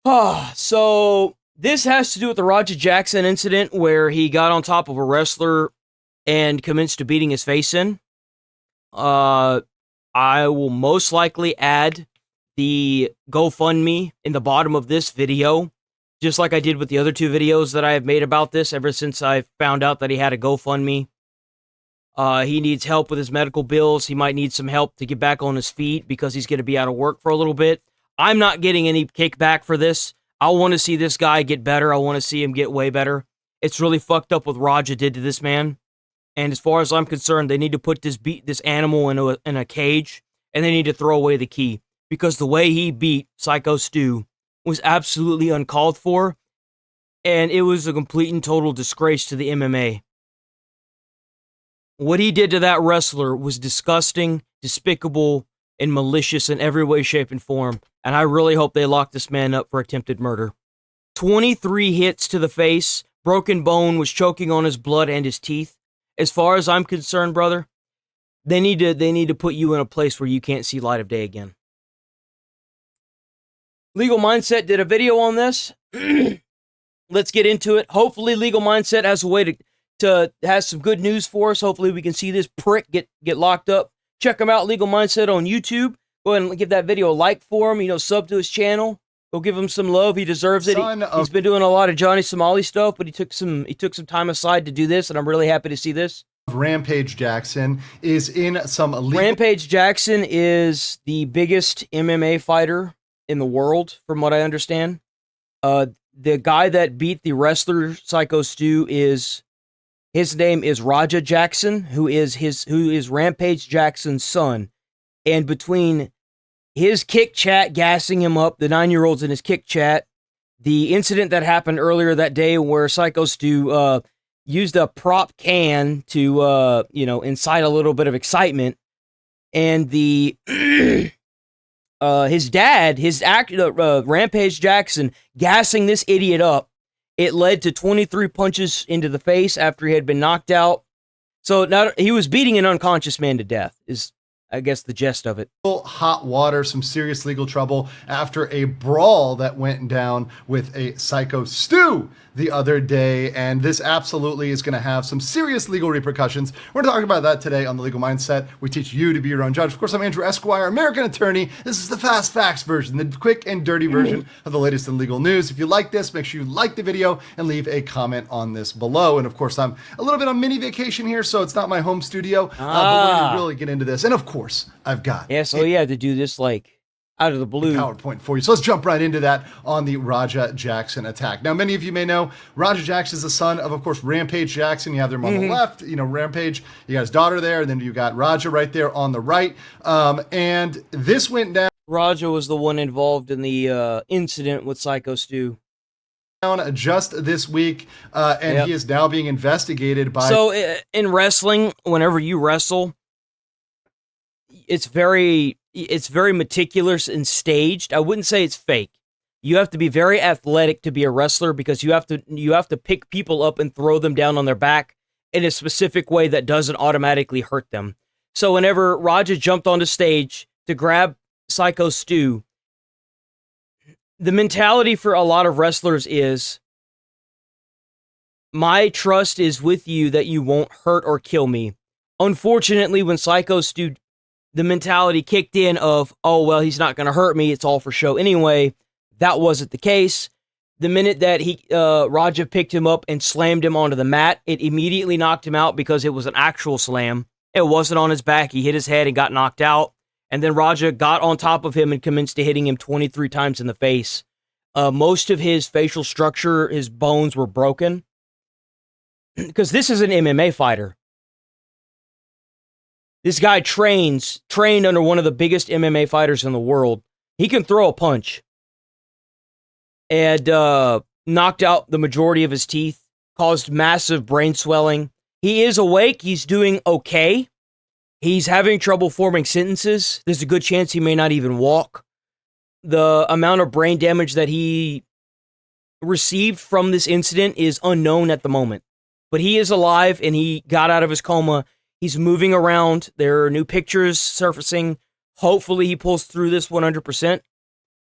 So this has to do with the Roger Jackson incident where he got on top of a wrestler and commenced to beating his face in. I will most likely add the GoFundMe in the bottom of this video, just like I did with the other two videos that I have made about this ever since I found out that he had a GoFundMe. He needs help with his medical bills. He might need some help to get back on his feet because he's going to be out of work for a little bit. I'm not getting any kickback for this. I want to see this guy get better. I want to see him get way better. It's really fucked up what Raja did to this man. And as far as I'm concerned, they need to put this animal in a cage, and they need to throw away the key. Because the way he beat Syko Stu was absolutely uncalled for, and it was a complete and total disgrace to the MMA. What he did to that wrestler was disgusting, despicable, and malicious in every way, shape, and form, and I really hope they lock this man up for attempted murder. 23 hits to the face, broken bone, was choking on his blood and his teeth. As far as I'm concerned, brother, they need to put you in a place where you can't see light of day again. Legal Mindset did a video on this. Let's get into it. Hopefully, Legal Mindset has a way to has some good news for us. Hopefully, we can see this prick get locked up. Check him out, Legal Mindset on YouTube. Go ahead and give that video a like for him. Sub to his channel. Go give him some love. He deserves it. He's been doing a lot of Johnny Somali stuff, but he took some time aside to do this, and I'm really happy to see this. Rampage Jackson is in some illegal... Rampage Jackson is the biggest MMA fighter in the world, from what I understand. The guy that beat the wrestler Syko Stu his name is Raja Jackson, who is Rampage Jackson's son. And between his kick chat gassing him up, the 9-year-old's in his kick chat, the incident that happened earlier that day where Syko Stu used a prop can to incite a little bit of excitement, and the his dad, Rampage Jackson, gassing this idiot up, it led to 23 punches into the face after he had been knocked out. So now he was beating an unconscious man to death, is I guess the gist of it. Hot water, some serious legal trouble after a brawl that went down with a Syko Stu the other day, and this absolutely is going to have some serious legal repercussions. We're going to talk about that today on the Legal Mindset. We teach you to be your own judge. Of course, I'm Andrew Esquire, American attorney. This is the fast facts version, the quick and dirty version of the latest in legal news. If you like this, make sure you like the video and leave a comment on this below. And of course, I'm a little bit on mini vacation here, so it's not my home studio, but we're going to really get into this. And of course, I've got... Yeah, so you had to do this like out of the blue. PowerPoint for you. So let's jump right into that on the Raja Jackson attack. Now, many of you may know Raja Jackson is the son of course, Rampage Jackson. You have them on the left, Rampage. You got his daughter there, and then you got Raja right there on the right. And this went down. Raja was the one involved in the incident with Syko Stu. Just this week, and he is now being investigated by... So in wrestling, whenever you wrestle, it's very meticulous and staged. I wouldn't say it's fake. You have to be very athletic to be a wrestler because you have to pick people up and throw them down on their back in a specific way that doesn't automatically hurt them. So whenever Raja jumped on the stage to grab Syko Stu, the mentality for a lot of wrestlers is, my trust is with you that you won't hurt or kill me. Unfortunately, when Syko Stu, the mentality kicked in of, oh, well, he's not going to hurt me, it's all for show anyway. That wasn't the case. The minute that Raja picked him up and slammed him onto the mat, it immediately knocked him out because it was an actual slam. It wasn't on his back. He hit his head and got knocked out. And then Raja got on top of him and commenced to hitting him 23 times in the face. Most of his facial structure, his bones were broken. Because this is an MMA fighter. This guy trained under one of the biggest MMA fighters in the world. He can throw a punch. And knocked out the majority of his teeth, caused massive brain swelling. He is awake. He's doing okay. He's having trouble forming sentences. There's a good chance he may not even walk. The amount of brain damage that he received from this incident is unknown at the moment. But he is alive, and he got out of his coma. He's moving around. There are new pictures surfacing. Hopefully he pulls through this 100%,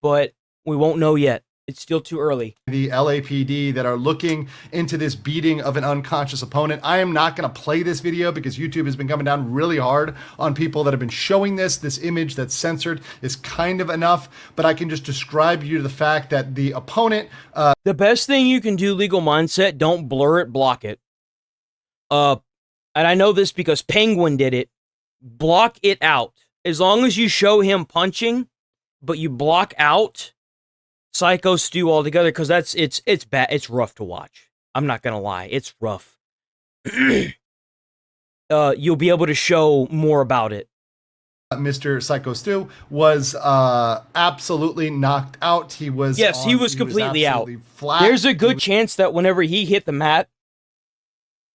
but we won't know yet. It's still too early. The LAPD that are looking into this beating of an unconscious opponent. I am not going to play this video because YouTube has been coming down really hard on people that have been showing this image that's censored is kind of enough, but I can just describe you to the fact that the opponent... the best thing you can do, Legal Mindset, don't blur it, block it. And I know this because Penguin did it. Block it out. As long as you show him punching, but you block out Syko Stu altogether, because it's bad. It's rough to watch. I'm not gonna lie, it's rough. You'll be able to show more about it. Mr. Syko Stu was absolutely knocked out. He was he was completely out. Flat. There's a good chance that whenever he hit the mat,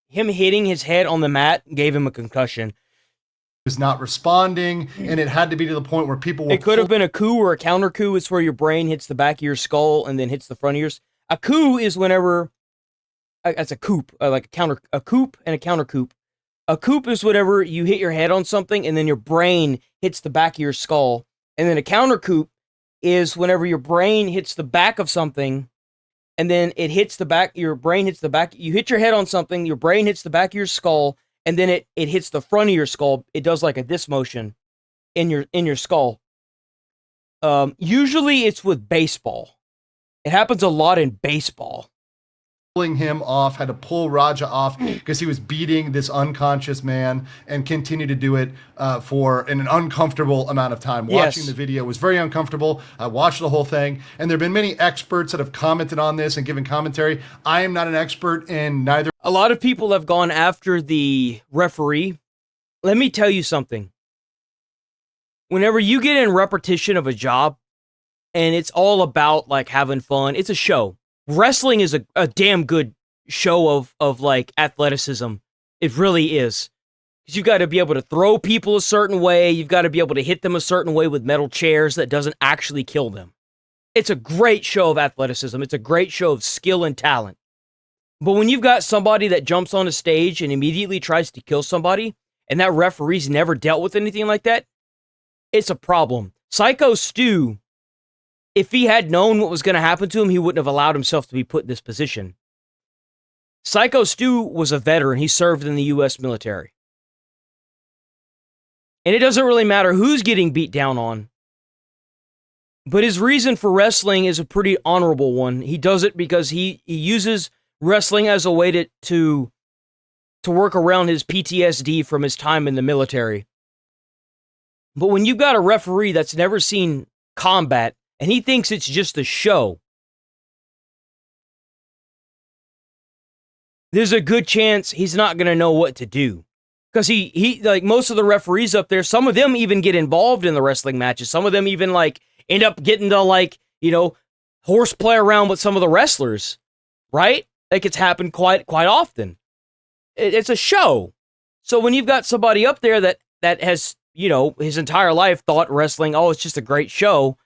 him hitting his head on the mat gave him a concussion. Was not responding, and it had to be to the point where people were... It could have been a coup or a counter coup. It's where your brain hits the back of your skull and then hits the front of yours. A coup is whenever... That's a coup, like a coup and a counter coup. A coup is whenever you hit your head on something and then your brain hits the back of your skull. And then a counter coup is whenever your brain hits the back of something and then it hits the back, your brain hits the back. You hit your head on something, your brain hits the back of your skull, and then it hits the front of your skull. It does like a this motion in your skull. Usually it's with baseball. It happens a lot in baseball. Pulling him off, had to pull Raja off because he was beating this unconscious man and continued to do it for an uncomfortable amount of time. Watching the video was very uncomfortable. I watched the whole thing, and there have been many experts that have commented on this and given commentary. I am not an expert in neither. A lot of people have gone after the referee. Let me tell you something. Whenever you get in repetition of a job and it's all about like having fun, it's a show. Wrestling is a damn good show of like athleticism. It really is. Because you've got to be able to throw people a certain way. You've got to be able to hit them a certain way with metal chairs that doesn't actually kill them. It's a great show of athleticism. It's a great show of skill and talent. But when you've got somebody that jumps on a stage and immediately tries to kill somebody, and that referee's never dealt with anything like that, it's a problem. Syko Stu, if he had known what was going to happen to him, he wouldn't have allowed himself to be put in this position. Syko Stu was a veteran. He served in the U.S. military. And it doesn't really matter who's getting beat down on. But his reason for wrestling is a pretty honorable one. He does it because he uses wrestling as a way to work around his PTSD from his time in the military. But when you've got a referee that's never seen combat, and he thinks it's just a show, there's a good chance he's not going to know what to do. Because he like most of the referees up there, some of them even get involved in the wrestling matches. Some of them even like end up getting to like, horseplay around with some of the wrestlers, right? Like it's happened quite often. It's a show. So when you've got somebody up there that has, his entire life thought wrestling, oh, it's just a great show,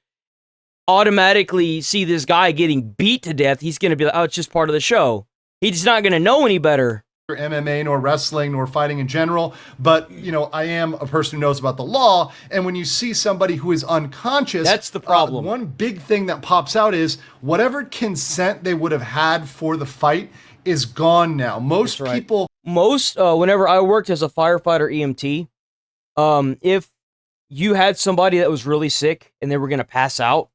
automatically see this guy getting beat to death, he's going to be like, oh, it's just part of the show. He's not going to know any better. MMA, nor wrestling, nor fighting in general, but I am a person who knows about the law, and when you see somebody who is unconscious, that's the problem. One big thing that pops out is whatever consent they would have had for the fight is gone now. Most people... whenever I worked as a firefighter EMT, if you had somebody that was really sick and they were going to pass out,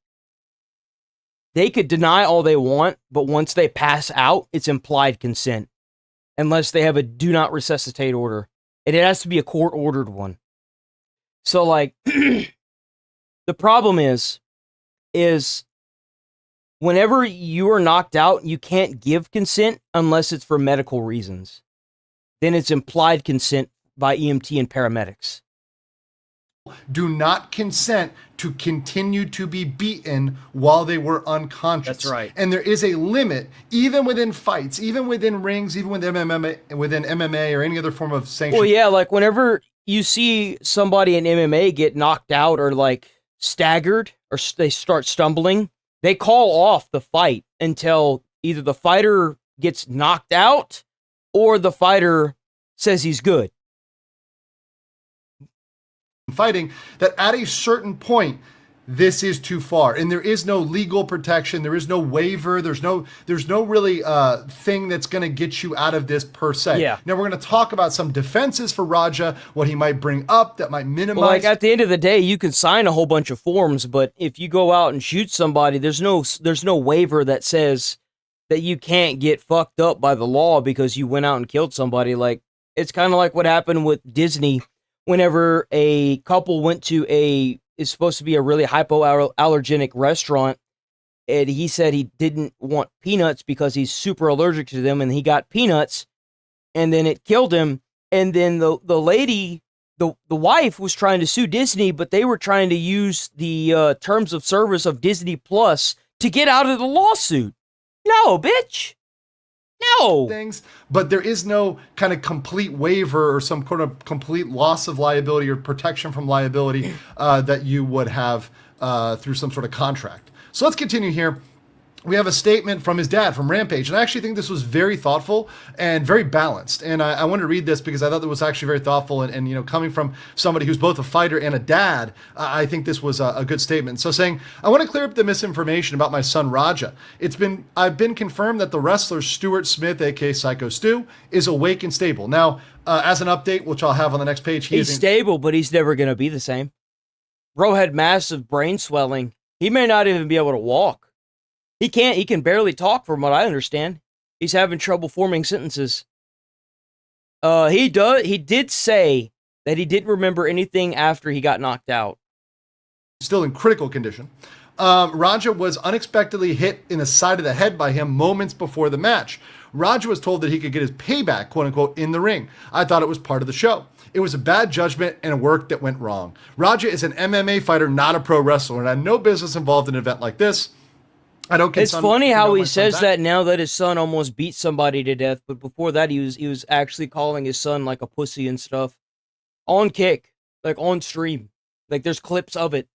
they could deny all they want, but once they pass out, it's implied consent. Unless they have a do not resuscitate order. And it has to be a court-ordered one. So, like, the problem is whenever you are knocked out, you can't give consent unless it's for medical reasons. Then it's implied consent by EMT and paramedics. Do not consent to continue to be beaten while they were unconscious. That's right. And there is a limit, even within fights, even within rings, even within MMA or any other form of sanction. Well, yeah, like whenever you see somebody in MMA get knocked out or like staggered or they start stumbling, they call off the fight until either the fighter gets knocked out or the fighter says he's good. Fighting, that at a certain point, this is too far, and there is no legal protection, there is no waiver, there's no really thing that's going to get you out of this per se. Yeah. Now we're going to talk about some defenses for Raja, what he might bring up that might minimize. Well, like at the end of the day, you can sign a whole bunch of forms, but if you go out and shoot somebody, there's no waiver that says that you can't get fucked up by the law because you went out and killed somebody. Like, it's kind of like what happened with Disney whenever a couple went to it's supposed to be a really hypoallergenic restaurant, and he said he didn't want peanuts because he's super allergic to them, and he got peanuts, and then it killed him. And then the lady, the wife, was trying to sue Disney, but they were trying to use the terms of service of Disney Plus to get out of the lawsuit. No, bitch. No. Things, but there is no kind of complete waiver or some kind of complete loss of liability or protection from liability that you would have through some sort of contract. So let's continue here. We have a statement from his dad, from Rampage, and I actually think this was very thoughtful and very balanced. And I wanted to read this because I thought it was actually very thoughtful. And you know, coming from somebody who's both a fighter and a dad, I think this was a good statement. So saying, I want to clear up the misinformation about my son Raja. I've been confirmed that the wrestler Stuart Smith, aka Syko Stu, is awake and stable. Now, as an update, which I'll have on the next page, he's stable, but he's never going to be the same. Bro had massive brain swelling. He may not even be able to walk. He can barely talk from what I understand. He's having trouble forming sentences. He did say that he didn't remember anything after he got knocked out. Still in critical condition. Raja was unexpectedly hit in the side of the head by him moments before the match. Raja was told that he could get his payback, quote unquote, in the ring. I thought it was part of the show. It was a bad judgment and a work that went wrong. Raja is an MMA fighter, not a pro wrestler, and had no business involved in an event like this. It's funny how he says that now that his son almost beat somebody to death, but before that he was actually calling his son like a pussy and stuff. On Kick, like on stream. Like there's clips of it.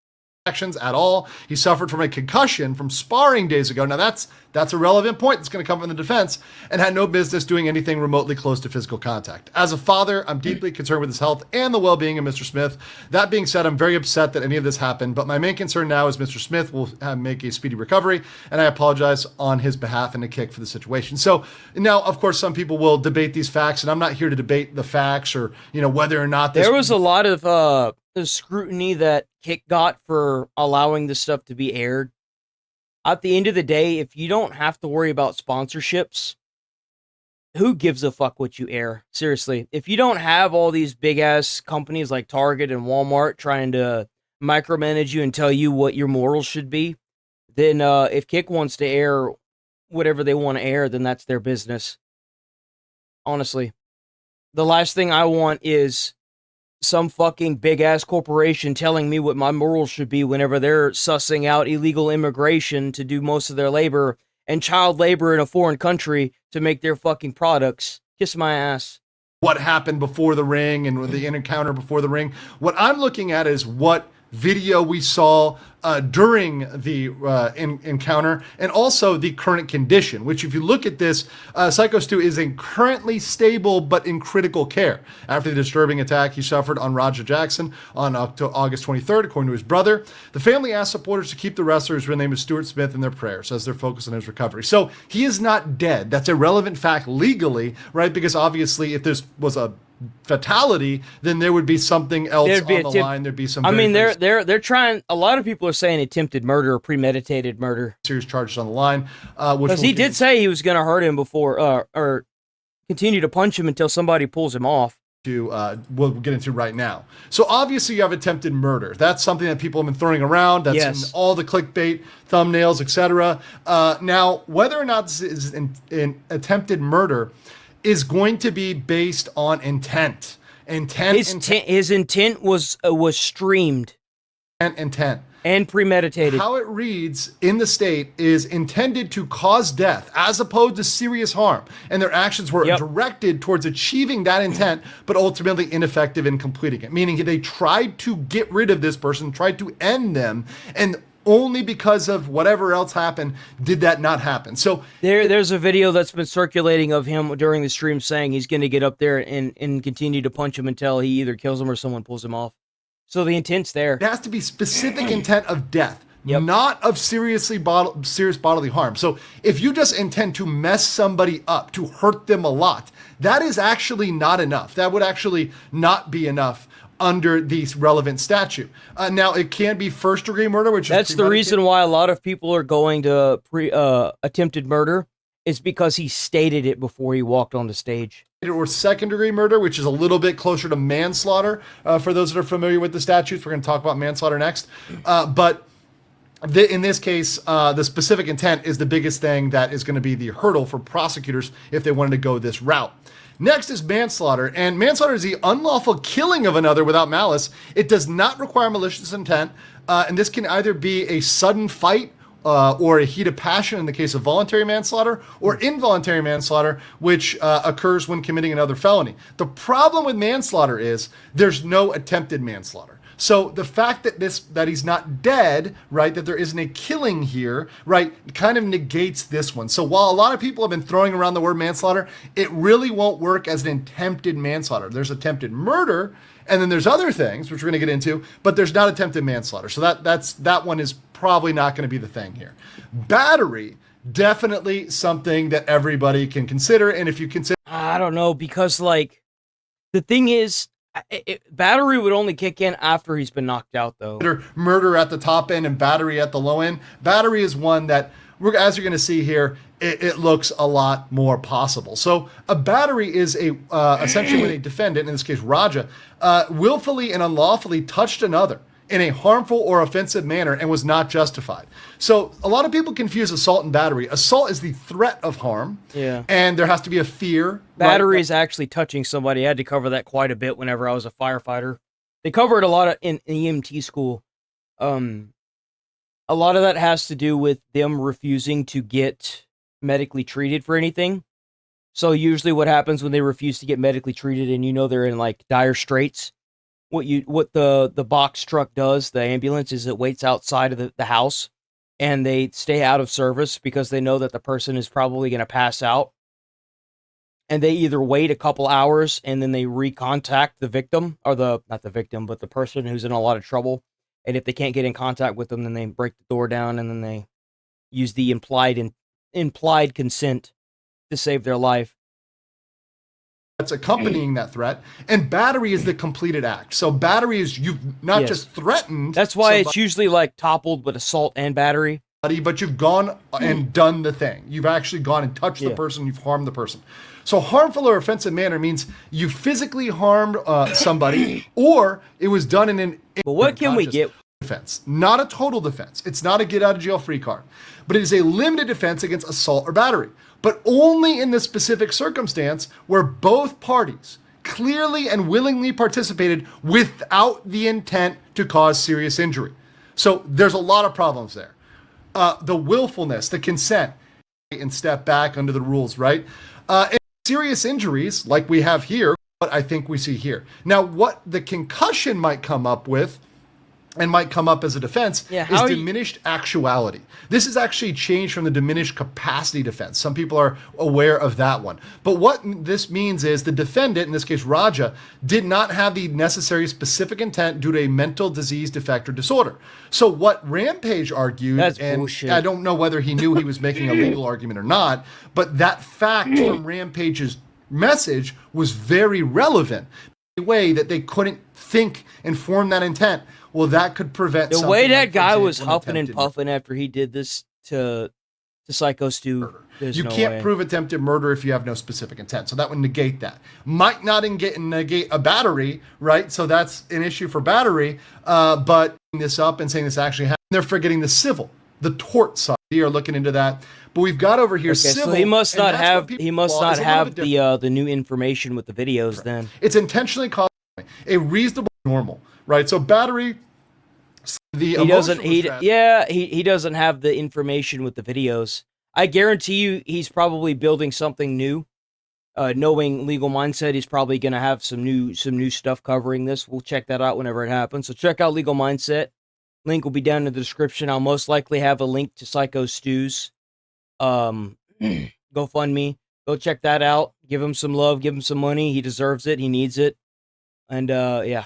Actions at all. He suffered from a concussion from sparring days ago. Now that's a relevant point that's going to come from the defense, and had no business doing anything remotely close to physical contact. As a father, I'm deeply concerned with his health and the well-being of Mr. Smith. That being said, I'm very upset that any of this happened, but my main concern now is Mr. Smith will make a speedy recovery, and I apologize on his behalf and a kick for the situation. So now, of course, some people will debate these facts, and I'm not here to debate the facts or whether or not this. There was a lot of the scrutiny that Kick got for allowing this stuff to be aired. At the end of the day, if you don't have to worry about sponsorships, who gives a fuck what you air? Seriously, if you don't have all these big ass companies like Target and Walmart trying to micromanage you and tell you what your morals should be, then if Kick wants to air whatever they want to air, then that's their business. Honestly, the last thing I want is some fucking big ass corporation telling me what my morals should be whenever they're sussing out illegal immigration to do most of their labor and child labor in a foreign country to make their fucking products. Kiss my ass. What happened before the ring and the encounter before the ring. What I'm looking at is what video we saw during the encounter, and also the current condition, which if you look at this, Syko Stu is in currently stable but in critical care after the disturbing attack he suffered on Raja Jackson on August 23rd, according to his brother. The family asked supporters to keep the wrestler, whose real name is Stuart Smith, in their prayers as they're focused on his recovery. So he is not dead. That's a relevant fact legally, right? Because obviously if this was a fatality, then there would be something else on the line. There'd be some. I mean, they're trying. A lot of people are saying attempted murder or premeditated murder. Serious charges on the line. Because he did say he was going to hurt him before, or continue to punch him until somebody pulls him off. We'll get into right now. So obviously you have attempted murder. That's something that people have been throwing around. That's in all the clickbait, thumbnails, etc. Now, whether or not this is an attempted murder is going to be based on intent. His intent was streamed. Intent. And premeditated. How it reads in the state is intended to cause death as opposed to serious harm. And their actions were directed towards achieving that intent, but ultimately ineffective in completing it. Meaning they tried to get rid of this person, tried to end them, and only because of whatever else happened did that not happen. So there's a video that's been circulating of him during the stream saying he's going to get up there and continue to punch him until he either kills him or someone pulls him off. So the intent's there. It has to be specific intent of death, Yep. not of serious bodily harm. So if you just intend to mess somebody up, to hurt them a lot, that is actually not enough. That would actually not be enough under the relevant statute. Now, it can be first-degree murder, which that's is the reason why a lot of people are going to attempted murder, is because he stated it before he walked on the stage. Or second-degree murder, which is a little bit closer to manslaughter. For those that are familiar with the statutes, we're going to talk about manslaughter next. But in this case, the specific intent is the biggest thing that is going to be the hurdle for prosecutors if they wanted to go this route. Next is manslaughter, and manslaughter is the unlawful killing of another without malice. It does not require malicious intent, and this can either be a sudden fight or a heat of passion in the case of voluntary manslaughter, or involuntary manslaughter, which occurs when committing another felony. The problem with manslaughter is there's no attempted manslaughter. So the fact that he's not dead, right, that there isn't a killing here, right, kind of negates this one. So while a lot of people have been throwing around the word manslaughter, it really won't work as an attempted manslaughter. There's attempted murder, and then there's other things, which we're going to get into, but there's not attempted manslaughter. So that one is probably not going to be the thing here. Battery, definitely something that everybody can consider, and if you consider... I don't know, because, like, the thing is, battery would only kick in after he's been knocked out, though. Murder at the top end and battery at the low end. Battery is one that, as you're going to see here, it looks a lot more possible. So a battery is essentially when a defendant, in this case Raja, willfully and unlawfully touched another in a harmful or offensive manner and was not justified. So a lot of people confuse assault and battery. Assault is the threat of harm, and there has to be a fear. Battery is actually touching somebody. I had to cover that quite a bit whenever I was a firefighter. They cover it a lot in EMT school. A lot of that has to do with them refusing to get medically treated for anything. So usually what happens when they refuse to get medically treated and you know they're in like dire straits, what the box truck does, the ambulance, is it waits outside of the house, and they stay out of service because they know that the person is probably going to pass out. And they either wait a couple hours and then they recontact the victim, or not the victim, but the person who's in a lot of trouble. And if they can't get in contact with them, then they break the door down and then they use the implied consent to save their life. That's accompanying that threat, and battery is the completed act. So battery is you've not just threatened. That's why it's usually like toppled with assault and battery. But you've gone and done the thing. You've actually gone and touched the person. You've harmed the person. So harmful or offensive manner means you physically harmed somebody, or it was done in an. But what can we get? Defense, not a total defense. It's not a get out of jail free card, but it is a limited defense against assault or battery, but only in the specific circumstance where both parties clearly and willingly participated without the intent to cause serious injury. So there's a lot of problems there. The willfulness, the consent, and step back under the rules, right? And serious injuries, like we have here, what I think we see here. Now, what the concussion might come up with and might come up as a defense is diminished actuality. This is actually changed from the diminished capacity defense. Some people are aware of that one. But what this means is the defendant, in this case Raja, did not have the necessary specific intent due to a mental disease, defect, or disorder. So what Rampage argued, and bullshit. I don't know whether he knew he was making a legal argument or not, but that fact from Rampage's message was very relevant. The way that they couldn't think and form that intent, well, that could prevent the way that guy was huffing and puffing after he did this to Syko Stu. You can't prove attempted murder if you have no specific intent. So that would negate that. Might not negate a battery, right? So that's an issue for battery. But this up and saying this actually happened, they're forgetting the civil, the tort side. We are looking into that. But we've got over here civil. So he must not have the new information with the videos. Correct. Then it's intentionally causing a reasonable normal, right? So battery. He doesn't have the information with the videos. I guarantee you he's probably building something new. Knowing Legal Mindset, he's probably going to have some new stuff covering this. We'll check that out whenever it happens. So check out Legal Mindset. Link will be down in the description. I'll most likely have a link to Syko Stu's GoFundMe. Go check that out. Give him some love. Give him some money. He deserves it. He needs it. And yeah.